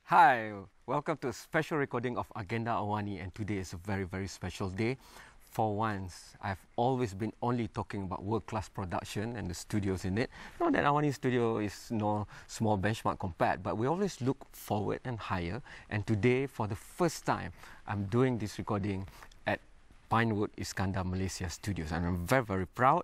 Hi, welcome to a special recording of Agenda Awani, and today is a very, very special day. For once, I've always been only talking about world-class production and the studios in it. Not that Awani studio is no small benchmark compared, but we always look forward and higher. And today, for the first time, I'm doing this recording at Pinewood Iskandar Malaysia Studios, and I'm very, very proud.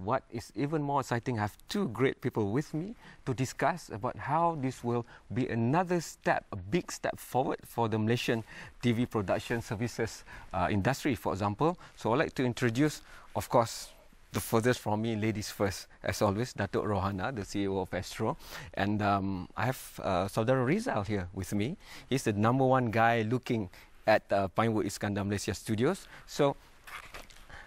What is even more exciting, I have two great people with me to discuss about how this will be another step, a big step forward for the Malaysian TV production services industry, for example. So I'd like to introduce, of course, the furthest from me, ladies first, as always, Datuk Rohana, the CEO of Astro. And I have Saudara Rizal here with me. He's the #1 guy looking at Pinewood Iskandar Malaysia Studios. So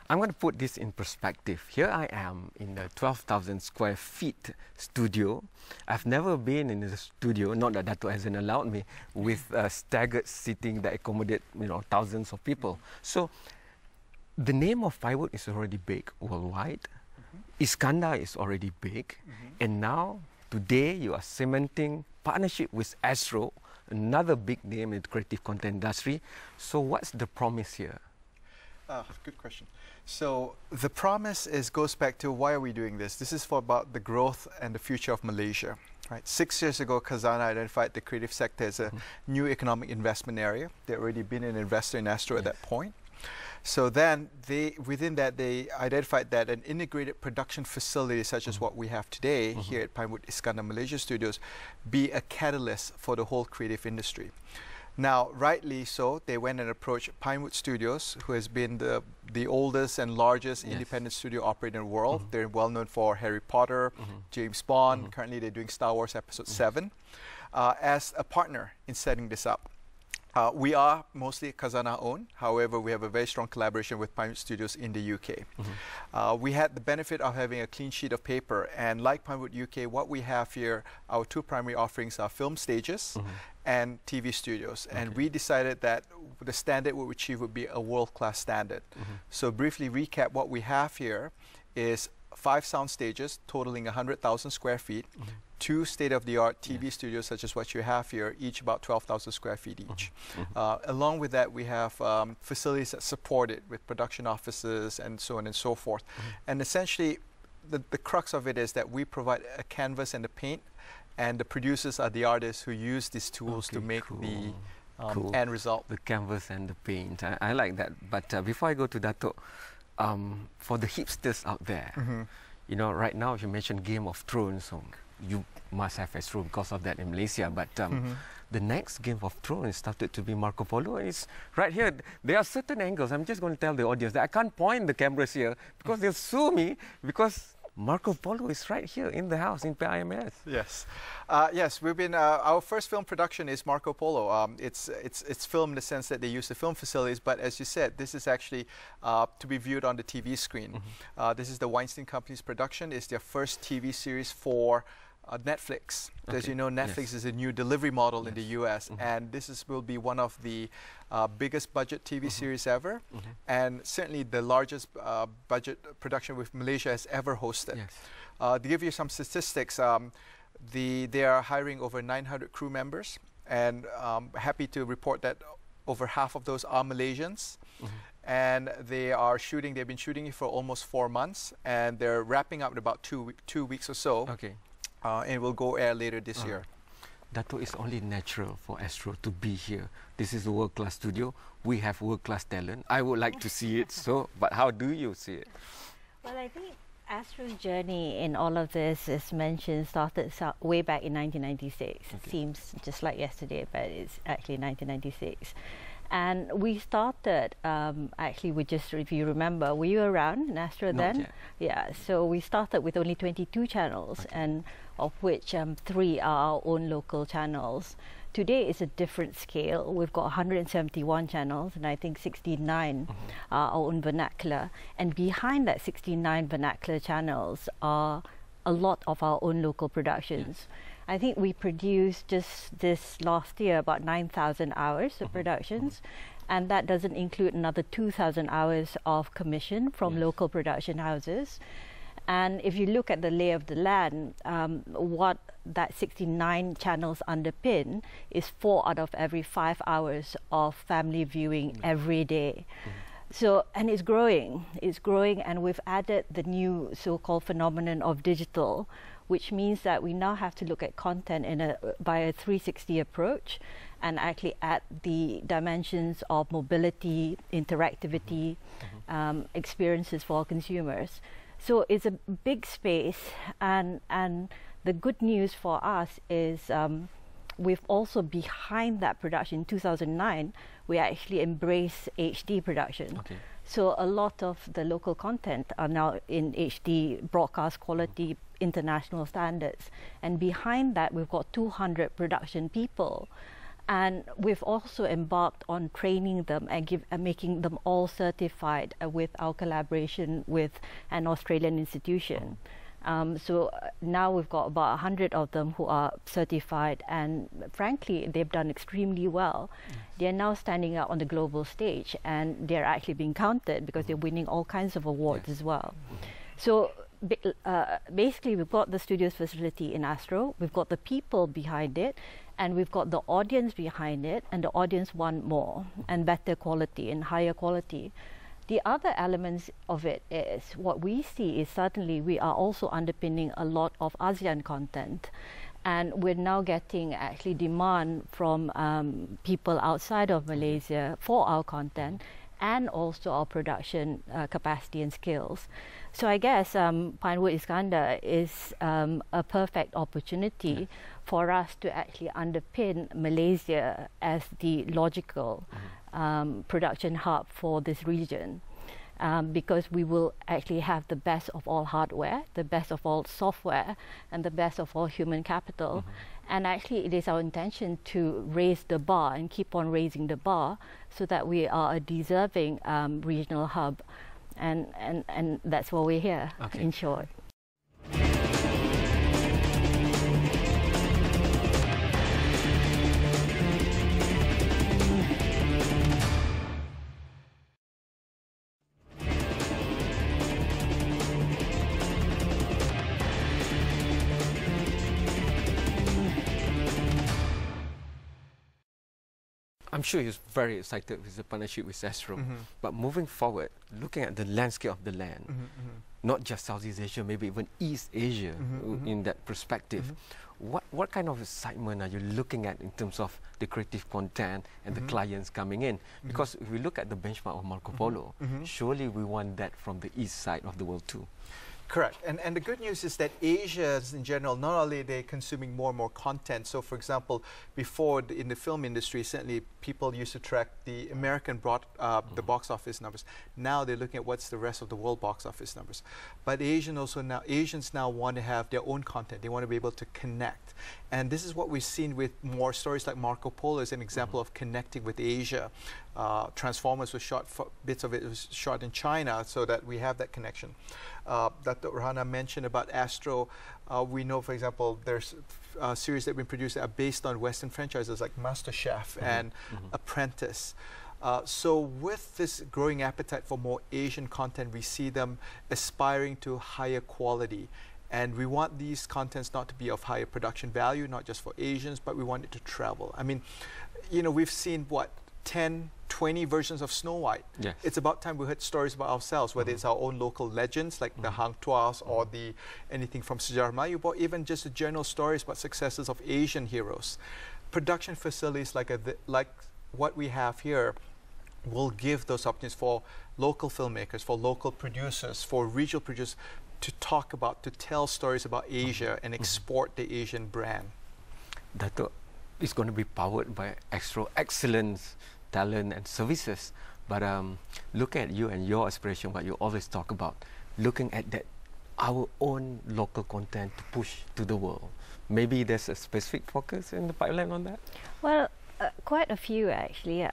I'm going to put this in perspective. Here I am in the 12,000 square feet studio. I've never been in a studio, not that Dato hasn't allowed me, with staggered seating that accommodate thousands of people. So the name of Pinewood is already big worldwide. Iskandar is already big. And now, today, you are cementing partnership with Astro, another big name in the creative content industry. So what's the promise here? Good question. So the promise goes back to why are we doing this? This is for about the growth and the future of Malaysia. Right? 6 years ago, Khazanah identified the creative sector as a new economic investment area. They'd already been an investor in Astro at that point. So then, within that, they identified that an integrated production facility such as what we have today here at Pinewood Iskandar Malaysia Studios be a catalyst for the whole creative industry. Now, rightly so, they went and approached Pinewood Studios, who has been the oldest and largest independent studio operator in the world. They're well known for Harry Potter, James Bond. Currently, they're doing Star Wars Episode 7 as a partner in setting this up. We are mostly Khazanah owned. However, we have a very strong collaboration with Pinewood Studios in the UK. We had the benefit of having a clean sheet of paper. And like Pinewood UK, what we have here, our two primary offerings are film stages and TV studios. And we decided that the standard we would achieve would be a world-class standard. So briefly recap, what we have here is 5 sound stages totaling 100,000 square feet, 2 state-of-the-art TV studios such as what you have here, each about 12,000 square feet each. Along with that, we have facilities that support it with production offices and so on and so forth. And essentially, the crux of it is that we provide a canvas and the paint, and the producers are the artists who use these tools to make the end result. The canvas and the paint. I like that. But before I go to Dato', for the hipsters out there, right now, if you mention Game of Thrones, so you must have Astro because of that in Malaysia. But the next Game of Thrones started to be Marco Polo. And it's right here. There are certain angles. I'm just going to tell the audience that I can't point the cameras here because they'll sue me, because Marco Polo is right here in the house in PIMS. Yes, yes. We've been. Our first film production is Marco Polo. It's film in the sense that they use the film facilities, but as you said, this is actually to be viewed on the TV screen. This is the Weinstein Company's production. It's their first TV series for Netflix. As you know, Netflix is a new delivery model in the US, and this will be one of the biggest budget TV series ever, and certainly the largest budget production with Malaysia has ever hosted. To give you some statistics, they are hiring over 900 crew members, and happy to report that over half of those are Malaysians. And they've been shooting it for almost 4 months, and they're wrapping up in about 2 weeks or so. And will go air later this year. Dato' is only natural for Astro to be here. This is a world-class studio. We have world-class talent. I would like to see it. So, but how do you see it? Well, I think Astro's journey in all of this, as mentioned, started way back in 1996. It seems just like yesterday, but it's actually 1996. And we started, actually, if you remember, were you around in Astro then? Yeah, so we started with only 22 channels, and of which 3 are our own local channels. Today is a different scale. We've got 171 channels, and I think 69 are our own vernacular. And behind that 69 vernacular channels are a lot of our own local productions. I think we produced just this last year about 9,000 hours of productions, and that doesn't include another 2,000 hours of commission from local production houses. And if you look at the lay of the land, what that 69 channels underpin is 4 out of every 5 hours of family viewing every day. So, and it's growing, and we've added the new so-called phenomenon of digital, which means that we now have to look at content by a 360 approach, and actually add the dimensions of mobility, interactivity, experiences for consumers. So it's a big space, and the good news for us is we've also, behind that production in 2009, we actually embrace HD production. Okay. So a lot of the local content are now in HD, broadcast quality, international standards. And behind that, we've got 200 production people. And we've also embarked on training them and making them all certified with our collaboration with an Australian institution. So now we've got about 100 of them who are certified, and frankly, they've done extremely well. They're now standing out on the global stage, and they're actually being counted because they're winning all kinds of awards as well. So basically, we've got the studios facility in Astro, we've got the people behind it, and we've got the audience behind it, and the audience want more and better quality and higher quality. The other elements of it is, what we see is certainly we are also underpinning a lot of ASEAN content, and we're now getting actually demand from people outside of Malaysia for our content and also our production capacity and skills. So I guess Pinewood Iskandar is a perfect opportunity for us to actually underpin Malaysia as the logical production hub for this region, because we will actually have the best of all hardware, the best of all software, and the best of all human capital. And actually, it is our intention to raise the bar and keep on raising the bar so that we are a deserving regional hub. And that's why we're here, in short. I'm sure he's very excited with the partnership with Astro. But moving forward, looking at the landscape of the land, not just Southeast Asia, maybe even East Asia, in that perspective, what kind of excitement are you looking at in terms of the creative content and the clients coming in? Because if we look at the benchmark of Marco Polo, surely we want that from the east side of the world too. Correct. And the good news is that Asia in general, not only are they consuming more and more content. So for example, before in the film industry, certainly people used to track the American the box office numbers. Now they're looking at what's the rest of the world box office numbers. But Asians now want to have their own content. They want to be able to connect. And this is what we've seen with more stories like Marco Polo as an example of connecting with Asia. Transformers was shot, bits of it was shot in China, so that we have that connection. Dr. Urhana mentioned about Astro. We know, for example, there's series that have been produced that are based on Western franchises like MasterChef and Apprentice. So with this growing appetite for more Asian content, we see them aspiring to higher quality. And we want these contents not to be of higher production value, not just for Asians, but we want it to travel. I mean, you know, we've seen, what, 10, 20 versions of Snow White. Yes. It's about time we heard stories about ourselves, whether it's our own local legends like the Hang Tuahs or anything from Sejarah Melayu, or even just the general stories about successes of Asian heroes. Production facilities like what we have here will give those opportunities for local filmmakers, for local producers, for regional producers to talk about, to tell stories about Asia and export the Asian brand. Dato' is going to be powered by Astro excellence, talent and services. But looking at you and your aspiration, what you always talk about, looking at that, our own local content to push to the world. Maybe there's a specific focus in the pipeline on that? Well, quite a few actually.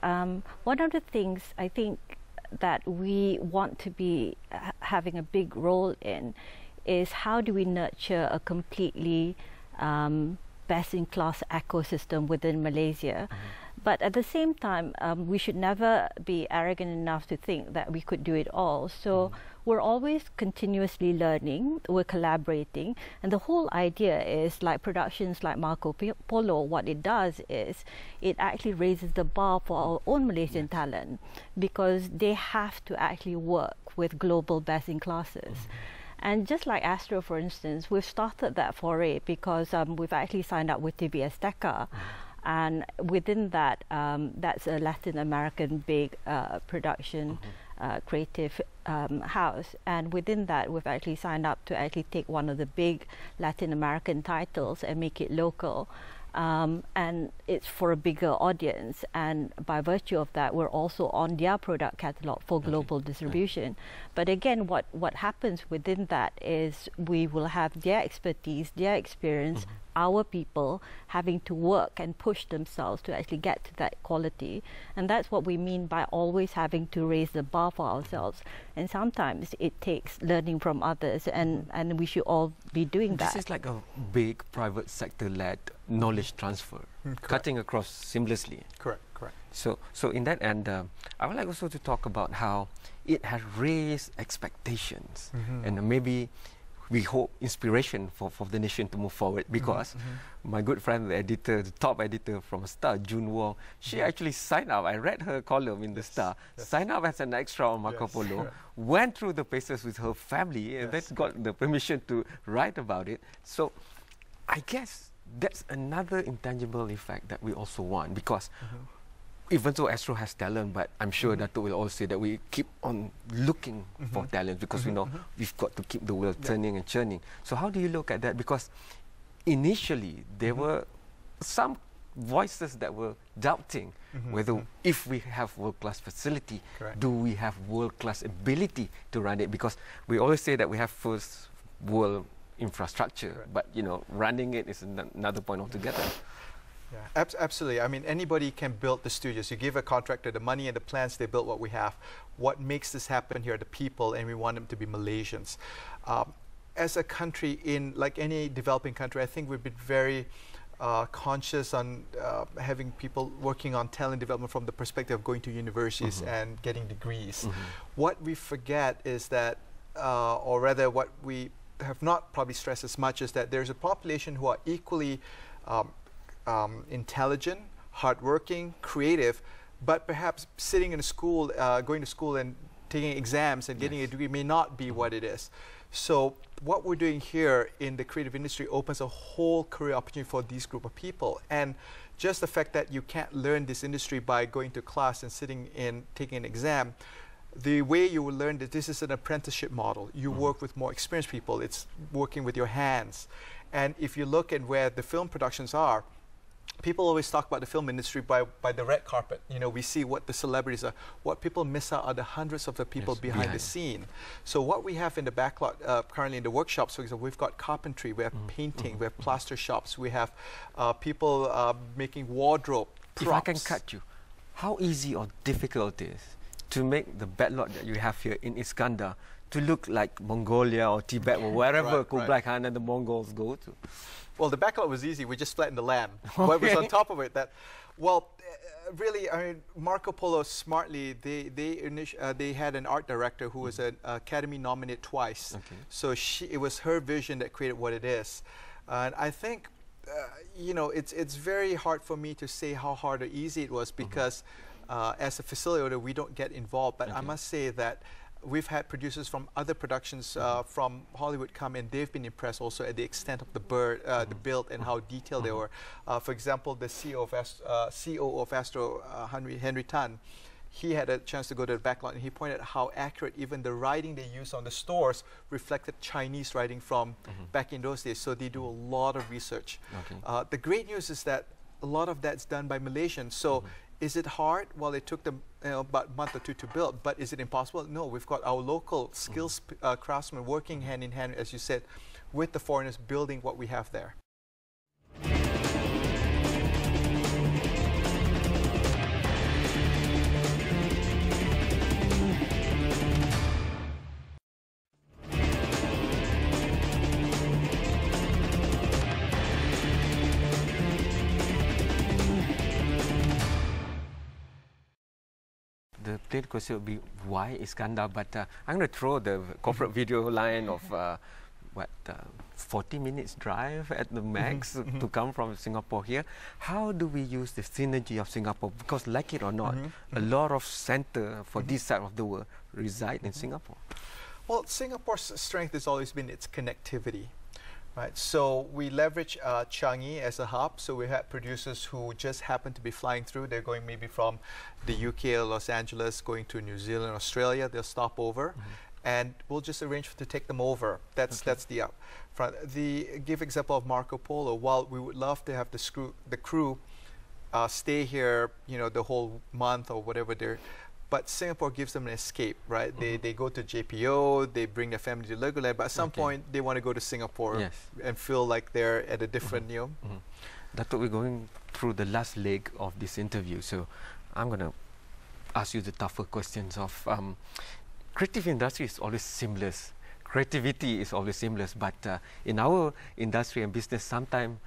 One of the things I think that we want to be having a big role in is how do we nurture a completely best-in-class ecosystem within Malaysia But at the same time, we should never be arrogant enough to think that we could do it all. So we're always continuously learning, we're collaborating, and the whole idea is like productions like Marco Polo, what it does is it actually raises the bar for our own Malaysian talent, because they have to actually work with global best-in-classes. And just like Astro, for instance, we've started that foray because we've actually signed up with TBS Teka. And within that, that's a Latin American big production creative house. And within that, we've actually signed up to actually take one of the big Latin American titles and make it local. And it's for a bigger audience, and by virtue of that, we're also on their product catalog for global distribution. But again, what happens within that is we will have their expertise, their experience, our people having to work and push themselves to actually get to that quality. And that's what we mean by always having to raise the bar for ourselves. And sometimes it takes learning from others, and we should all be doing that. This is like a big private sector-led knowledge transfer, cutting across seamlessly. Correct. So in that end, I would like also to talk about how it has raised expectations, and maybe we hope inspiration for the nation to move forward, because my good friend, the editor, the top editor from Star, June Wong, she actually signed up. I read her column in the Star, signed up as an extra on Marco Polo, went through the paces with her family, and then got the permission to write about it. So I guess that's another intangible effect that we also want, because even though Astro has talent, but I'm sure Dato will also say that we keep on looking for talent, because we know we've got to keep the wheel turning and churning. So how do you look at that? Because initially there were some voices that were doubting whether if we have world-class facility, do we have world-class ability to run it? Because we always say that we have first world infrastructure, but you know, running it is another point altogether. Yeah, absolutely. I mean, anybody can build the studios. You give a contractor the money and the plans, they build what we have. What makes this happen here are the people, and we want them to be Malaysians. As a country, like any developing country, I think we've been very conscious on having people working on talent development from the perspective of going to universities and getting degrees. What we forget is that, or rather what we have not probably stressed as much, is that there's a population who are equally intelligent, hardworking, creative, but perhaps sitting in a school, going to school and taking exams and getting a degree may not be what it is. So what we're doing here in the creative industry opens a whole career opportunity for these group of people. And just the fact that you can't learn this industry by going to class and sitting in taking an exam, the way you will learn that this is an apprenticeship model. You work with more experienced people. It's working with your hands. And if you look at where the film productions are, people always talk about the film industry by the red carpet. You know, we see what the celebrities are. What people miss out are the hundreds of the people behind the scene. So what we have in the backlot currently in the workshops, for example, we've got carpentry, we have painting, we have plaster shops, we have people making wardrobe, props. If I can cut you, how easy or difficult it is to make the backlot that you have here in Iskandar to look like Mongolia or Tibet or wherever Kublai Khan and the Mongols go to? Well, the backlot was easy. We just flattened the land. What was on top of it? Really, I mean, Marco Polo smartly, they had an art director who was an Academy nominated twice. So it was her vision that created what it is. And I think, you know, it's very hard for me to say how hard or easy it was, because as a facilitator, we don't get involved. But I must say that we've had producers from other productions from Hollywood come in. They've been impressed also at the extent of the build and how detailed they were. For example, the CEO of Astro, Henry Tan, he had a chance to go to the backlot, and he pointed out how accurate even the writing they use on the stores reflected Chinese writing from back in those days. So they do a lot of research. The great news is that a lot of that's done by Malaysians. So is it hard? Well, it took them about a month or two to build, but is it impossible? No, we've got our local skills craftsmen working hand in hand, as you said, with the foreigners building what we have there. the question would be, why Iskandar? But I'm going to throw the corporate video line of 40 minutes drive at the max to come from Singapore here. How do we use the synergy of Singapore? Because like it or not, a lot of center for this side of the world reside in Singapore. Well, Singapore's strength has always been its connectivity. Right, so we leverage Changi as a hub. So we had producers who just happen to be flying through. They're going maybe from the UK or Los Angeles, going to New Zealand, Australia. They'll stop over, and we'll just arrange to take them over. That's the up front. Give example of Marco Polo. While we would love to have the crew stay here, the whole month or whatever they're. But Singapore gives them an escape, right? They go to JPO, they bring their family to Legoland, but at some point they want to go to Singapore and feel like they're at a different, Dato', we're going through the last leg of this interview, so I'm going to ask you the tougher questions of creative industry is always seamless. Creativity is always seamless, but in our industry and business, sometimes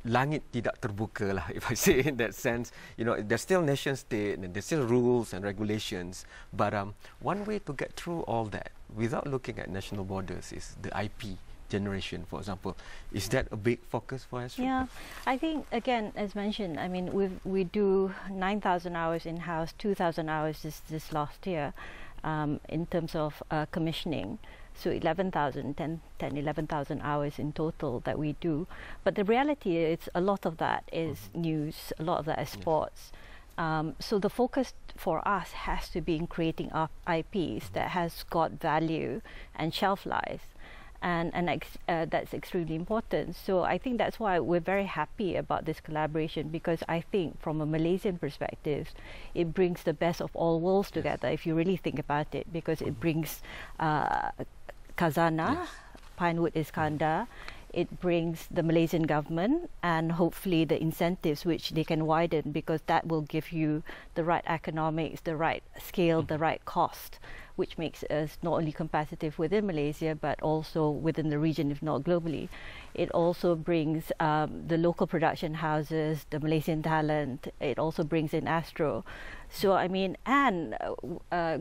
langit tidak terbuka lah, if I say in that sense. There's still nation state and there's still rules and regulations, but one way to get through all that without looking at national borders is the IP generation, for example. Is that a big focus for Astro? Yeah, I think, again, as mentioned, I mean, we do 9,000 hours in-house, 2,000 hours this last year in terms of commissioning. So 11,000 hours in total that we do. But the reality is a lot of that is news, a lot of that is sports. So the focus for us has to be in creating IPs that has got value and shelf life. And that's extremely important. So I think that's why we're very happy about this collaboration, because I think from a Malaysian perspective, it brings the best of all worlds together, if you really think about it, because it brings Khazanah, Pinewood Iskandar, it brings the Malaysian government and hopefully the incentives which they can widen, because that will give you the right economics, the right scale, the right cost, which makes us not only competitive within Malaysia but also within the region, if not globally. It also brings the local production houses, the Malaysian talent. It also brings in Astro. So I mean, and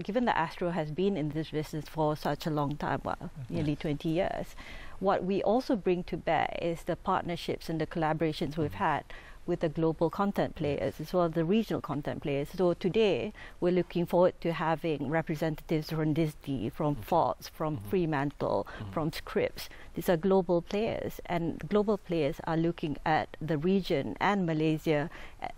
given that Astro has been in this business for such a long time, nearly 20 years, what we also bring to bear is the partnerships and the collaborations we've had with the global content players as well as the regional content players. So today we're looking forward to having representatives from Disney, from Fox, from Fremantle, from Scripps. These are global players, and global players are looking at the region and Malaysia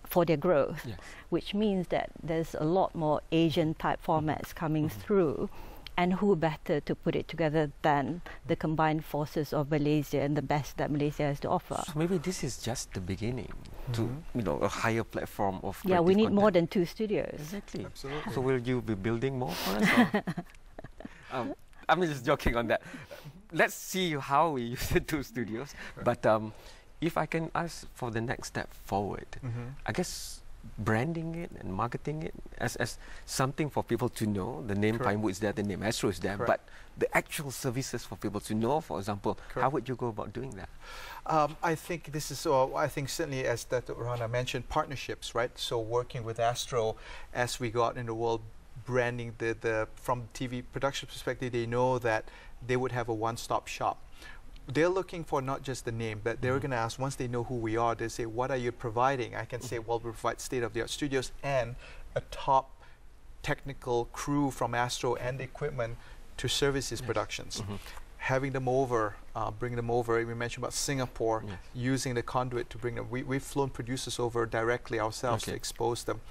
for their growth, which means that there's a lot more Asian type formats coming through. And who better to put it together than the combined forces of Malaysia and the best that Malaysia has to offer? So maybe this is just the beginning to a higher platform of we need content. more than 2 studios. Exactly. Absolutely. So will you be building more for us? Or? I'm just joking on that. Let's see how we use the 2 studios. But if I can ask for the next step forward, I guess branding it and marketing it as something for people to know. The name Pinewood is there, the name Astro is there, but the actual services for people to know, for example, how would you go about doing that? I think this is, I think certainly as Dato' Rohana mentioned, partnerships, right? So working with Astro as we go out in the world, branding from TV production perspective, they know that they would have a one-stop shop. They're looking for not just the name, but they're going to ask, once they know who we are, they say, what are you providing? I can say, well, we provide state-of-the-art studios and a top technical crew from Astro and the equipment to service these productions. Having them over, bring them over. We mentioned about Singapore, using the conduit to bring them. We've flown producers over directly ourselves to expose them.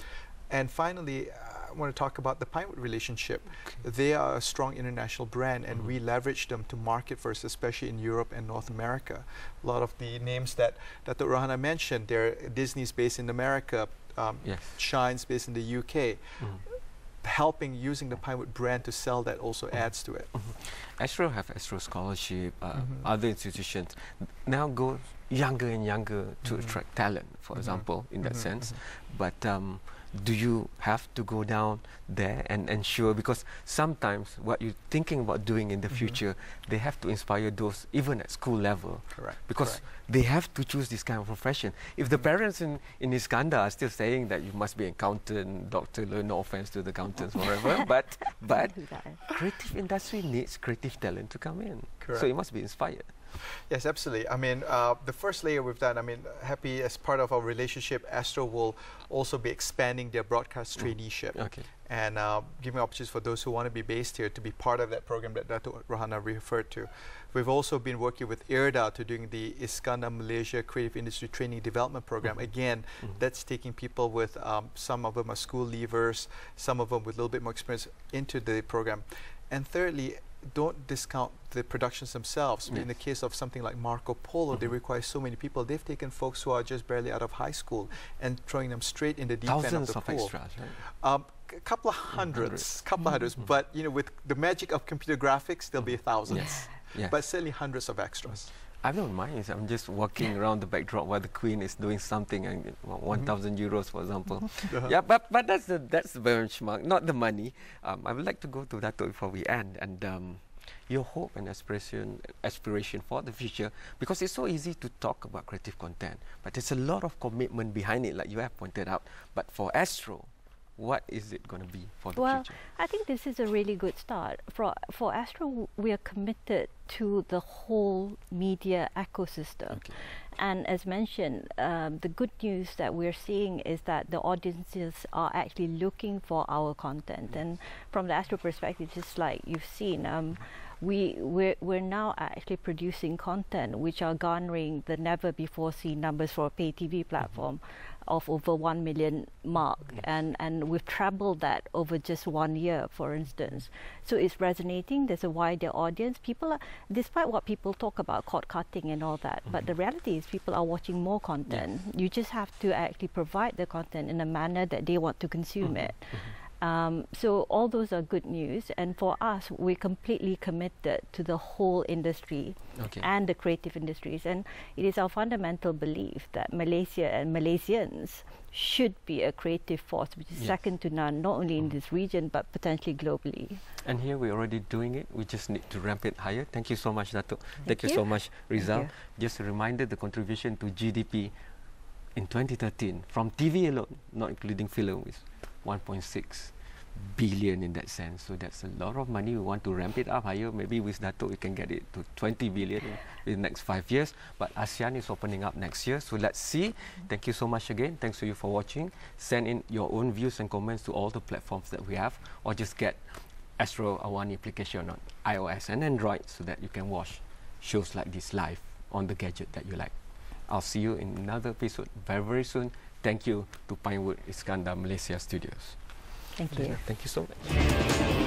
And finally, I want to talk about the Pinewood relationship. They are a strong international brand, and we leverage them to market first, especially in Europe and North America. A lot of the names that Dato' Rohana mentioned, Disney's based in America, Shine's based in the UK. Helping using the Pinewood brand to sell that also adds to it. Astro have Astro Scholarship, other institutions now go younger and younger to attract talent, for example, in that sense. But do you have to go down there and ensure, because sometimes what you're thinking about doing in the future, they have to inspire those even at school level. Correct. Because they have to choose this kind of profession. If the parents in Iskandar are still saying that you must be an accountant, doctor, no offense to the accountants, whatever, but creative industry needs creative talent to come in. Correct. So it must be inspired. Yes, absolutely. I mean, the first layer we've done, I mean, happy as part of our relationship, Astro will also be expanding their broadcast traineeship. Okay. And giving opportunities for those who want to be based here to be part of that program that Dato' Rohana referred to. We've also been working with IRDA to doing the Iskandar Malaysia Creative Industry Training Development Program. Again, that's taking people with, some of them are school leavers, some of them with a little bit more experience into the program. And thirdly, don't discount the productions themselves. In the case of something like Marco Polo, they require so many people. They've taken folks who are just barely out of high school and throwing them straight in the deep end of the pool. Thousands of extras, right? A couple of hundreds, but you know, with the magic of computer graphics, there'll be thousands, but certainly hundreds of extras. I don't mind. I'm just walking around the backdrop while the Queen is doing something, and 1,000 euros, for example. Yeah, but that's the benchmark, not the money. I would like to go to Dato' before we end, and your hope and aspiration for the future, because it's so easy to talk about creative content, but there's a lot of commitment behind it, like you have pointed out. But for Astro, what is it going to be for the future? I think this is a really good start. For Astro, we are committed to the whole media ecosystem. Okay. And as mentioned, the good news that we're seeing is that the audiences are actually looking for our content. And from the Astro perspective, just like you've seen, we're now actually producing content which are garnering the never before seen numbers for a pay TV platform of over 1 million mark, and we've trebled that over just 1 year, for instance. So it's resonating. There's a wider audience. People are, despite what people talk about, cord cutting and all that, but the reality is people are watching more content. You just have to actually provide the content in a manner that they want to consume it. So all those are good news, and for us, we're completely committed to the whole industry and the creative industries, and it is our fundamental belief that Malaysia and Malaysians should be a creative force which is second to none, not only in this region but potentially globally. And here we're already doing it. We just need to ramp it higher. Thank you so much, Dato'. Thank you so much, Rizal. Just a reminder, the contribution to GDP in 2013 from TV alone, not including film, is 1.6 billion in that sense. So that's a lot of money. We want to ramp it up higher. Maybe with Dato' we can get it to 20 billion in the next 5 years. But ASEAN is opening up next year. So let's see. Thank you so much again. Thanks to you for watching. Send in your own views and comments to all the platforms that we have, or just get Astro Awani application on iOS and Android so that you can watch shows like this live on the gadget that you like. I'll see you in another episode very, very soon. Thank you to Pinewood Iskandar Malaysia Studios. Thank you. Thank you so much.